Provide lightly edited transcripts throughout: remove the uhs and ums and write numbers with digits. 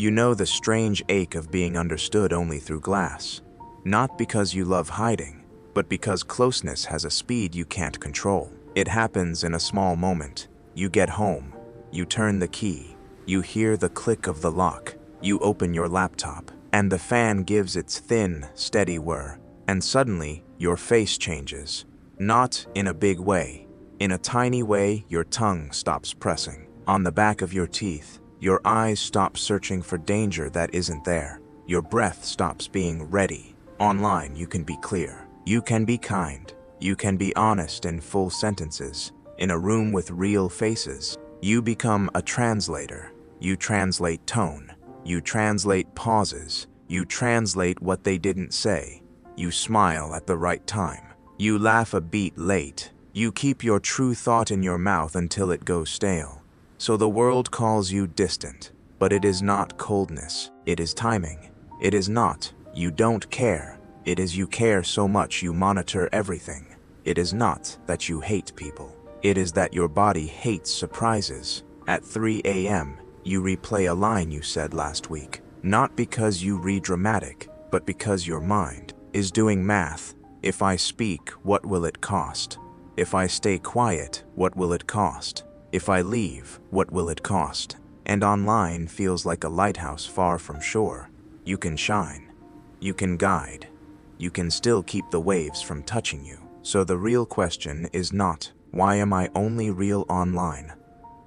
You know the strange ache of being understood only through glass. Not because you love hiding, but because closeness has a speed you can't control. It happens in a small moment. You get home, you turn the key, you hear the click of the lock, you open your laptop, and the fan gives its thin, steady whir, and suddenly your face changes. Not in a big way. In a tiny way, your tongue stops pressing on the back of your teeth. Your eyes stop searching for danger that isn't there. Your breath stops being ready. Online, you can be clear. You can be kind. You can be honest in full sentences. In a room with real faces, you become a translator. You translate tone. You translate pauses. You translate what they didn't say. You smile at the right time. You laugh a beat late. You keep your true thought in your mouth until it goes stale. So the world calls you distant, but it is not coldness. It is timing. It is not you don't care. It is you care so much you monitor everything. It is not that you hate people. It is that your body hates surprises. At 3 a.m., you replay a line you said last week. Not because you read dramatic, but because your mind is doing math. If I speak, what will it cost? If I stay quiet, what will it cost? If I leave, what will it cost? And online feels like a lighthouse far from shore. You can shine. You can guide. You can still keep the waves from touching you. So the real question is not, why am I only real online?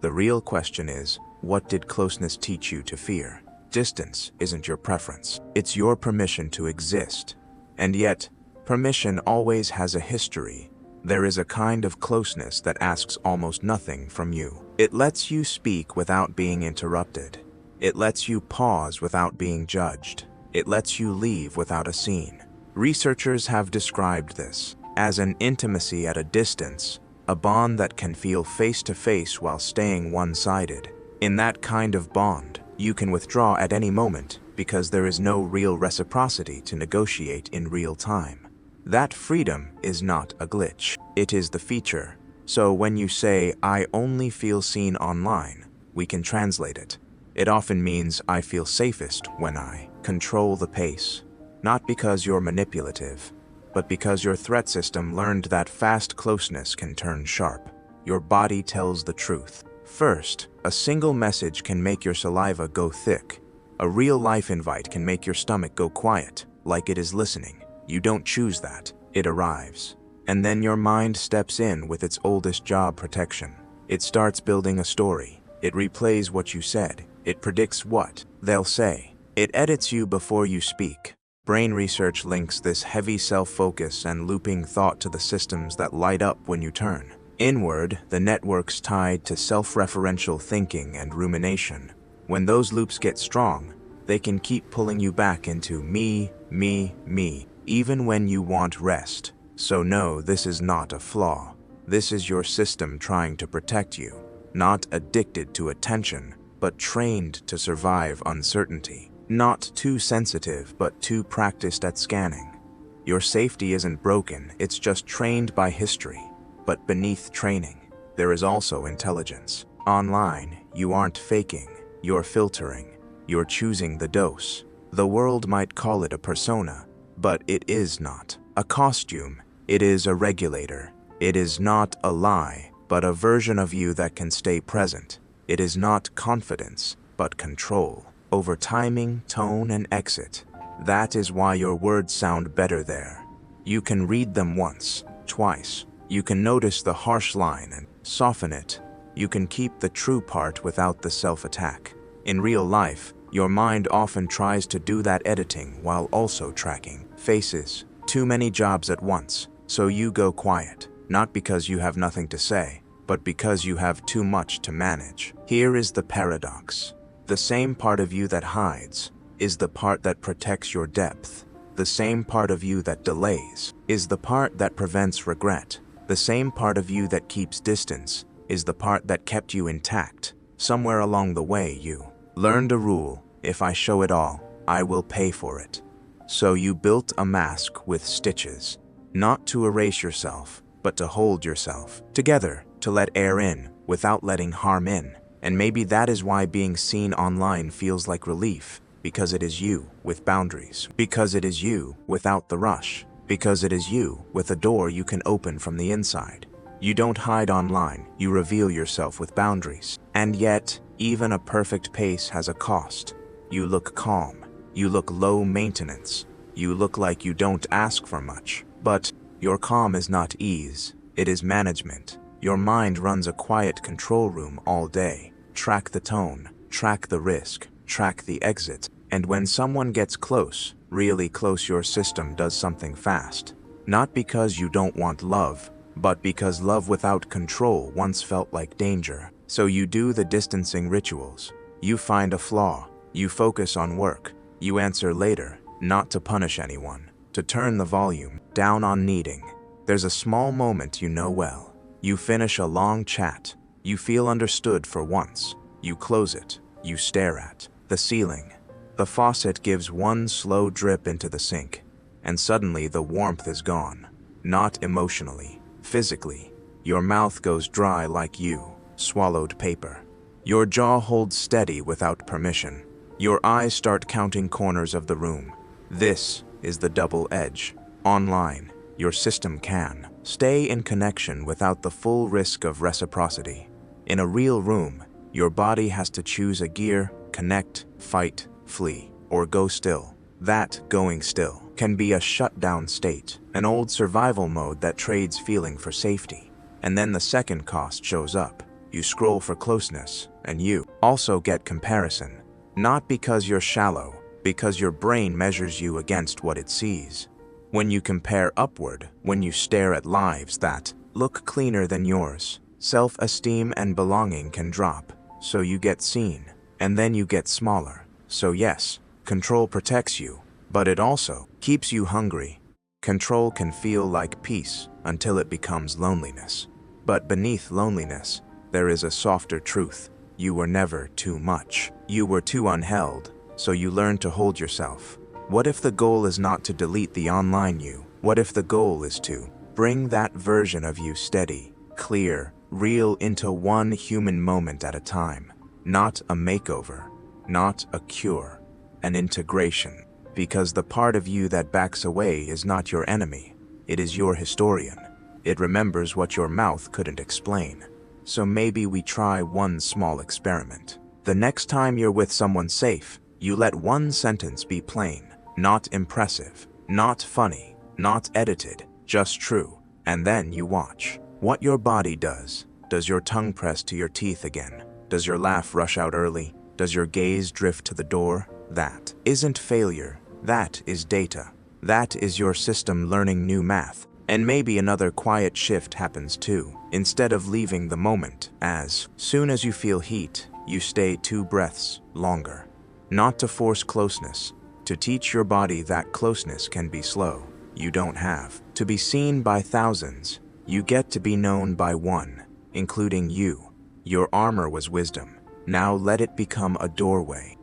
The real question is, what did closeness teach you to fear? Distance isn't your preference. It's your permission to exist. And yet, permission always has a history. There is a kind of closeness that asks almost nothing from you. It lets you speak without being interrupted. It lets you pause without being judged. It lets you leave without a scene. Researchers have described this as an intimacy at a distance, a bond that can feel face-to-face while staying one-sided. In that kind of bond, you can withdraw at any moment because there is no real reciprocity to negotiate in real time. That freedom is not a glitch. It is the feature. So when you say, I only feel seen online, we can translate it. It often means I feel safest when I control the pace. Not because you're manipulative, but because your threat system learned that fast closeness can turn sharp. Your body tells the truth. First, a single message can make your saliva go thick. A real-life invite can make your stomach go quiet, like it is listening. You don't choose that. It arrives. And then your mind steps in with its oldest job, protection. It starts building a story. It replays what you said. It predicts what they'll say. It edits you before you speak. Brain research links this heavy self-focus and looping thought to the systems that light up when you turn inward, the networks tied to self-referential thinking and rumination. When those loops get strong, they can keep pulling you back into me, even when you want rest. So no, this is not a flaw. This is your system trying to protect you. Not addicted to attention, but trained to survive uncertainty. Not too sensitive, but too practiced at scanning. Your safety isn't broken, it's just trained by history. But beneath training, there is also intelligence. Online, you aren't faking, you're filtering. You're choosing the dose. The world might call it a persona, but it is not a costume. It is a regulator. It is not a lie, but a version of you that can stay present. It is not confidence, but control over timing, tone, and exit. That is why your words sound better there. You can read them once, twice. You can notice the harsh line and soften it. You can keep the true part without the self-attack. In real life, your mind often tries to do that editing while also tracking faces. Too many jobs at once, so you go quiet, not because you have nothing to say, but because you have too much to manage. Here is the paradox. The same part of you that hides is the part that protects your depth. The same part of you that delays is the part that prevents regret. The same part of you that keeps distance is the part that kept you intact. Somewhere along the way, you learned a rule: if I show it all, I will pay for it. So you built a mask with stitches, not to erase yourself, but to hold yourself together, to let air in without letting harm in. And maybe that is why being seen online feels like relief, because it is you with boundaries, because it is you without the rush, because it is you with a door you can open from the inside. You don't hide online, you reveal yourself with boundaries. And yet, even a perfect pace has a cost. You look calm, you look low maintenance, you look like you don't ask for much. But your calm is not ease, it is management. Your mind runs a quiet control room all day. Track the tone, track the risk, track the exit. And when someone gets close, really close, your system does something fast. Not because you don't want love, but because love without control once felt like danger. So you do the distancing rituals. You find a flaw. You focus on work. You answer later, not to punish anyone, to turn the volume down on needing. There's a small moment you know well. You finish a long chat. You feel understood for once. You close it. You stare at the ceiling. The faucet gives one slow drip into the sink, and suddenly the warmth is gone. Not emotionally, physically. Your mouth goes dry like you swallowed paper. Your jaw holds steady without permission. Your eyes start counting corners of the room. This is the double edge. Online, your system can stay in connection without the full risk of reciprocity. In a real room, your body has to choose a gear, connect, fight, flee, or go still. That going still can be a shutdown state, an old survival mode that trades feeling for safety. And then the second cost shows up. You scroll for closeness, and you also get comparison. Not because you're shallow, because your brain measures you against what it sees. When you compare upward, when you stare at lives that look cleaner than yours, self-esteem and belonging can drop. So you get seen, and then you get smaller. So yes, control protects you, but it also keeps you hungry. Control can feel like peace until it becomes loneliness. But beneath loneliness, there is a softer truth. You were never too much. You were too unheld, so you learn to hold yourself. What if the goal is not to delete the online you? What if the goal is to bring that version of you steady, clear, real into one human moment at a time? Not a makeover, not a cure, an integration. Because the part of you that backs away is not your enemy. It is your historian. It remembers what your mouth couldn't explain. So maybe we try one small experiment. The next time you're with someone safe, you let one sentence be plain, not impressive, not funny, not edited, just true. And then you watch what your body does. Does your tongue press to your teeth again? Does your laugh rush out early? Does your gaze drift to the door? That isn't failure. That is data. That is your system learning new math. And maybe another quiet shift happens too. Instead of leaving the moment, as soon as you feel heat, you stay 2 breaths longer. Not to force closeness, to teach your body that closeness can be slow. You don't have to be seen by thousands. You get to be known by one, including you. Your armor was wisdom. Now let it become a doorway.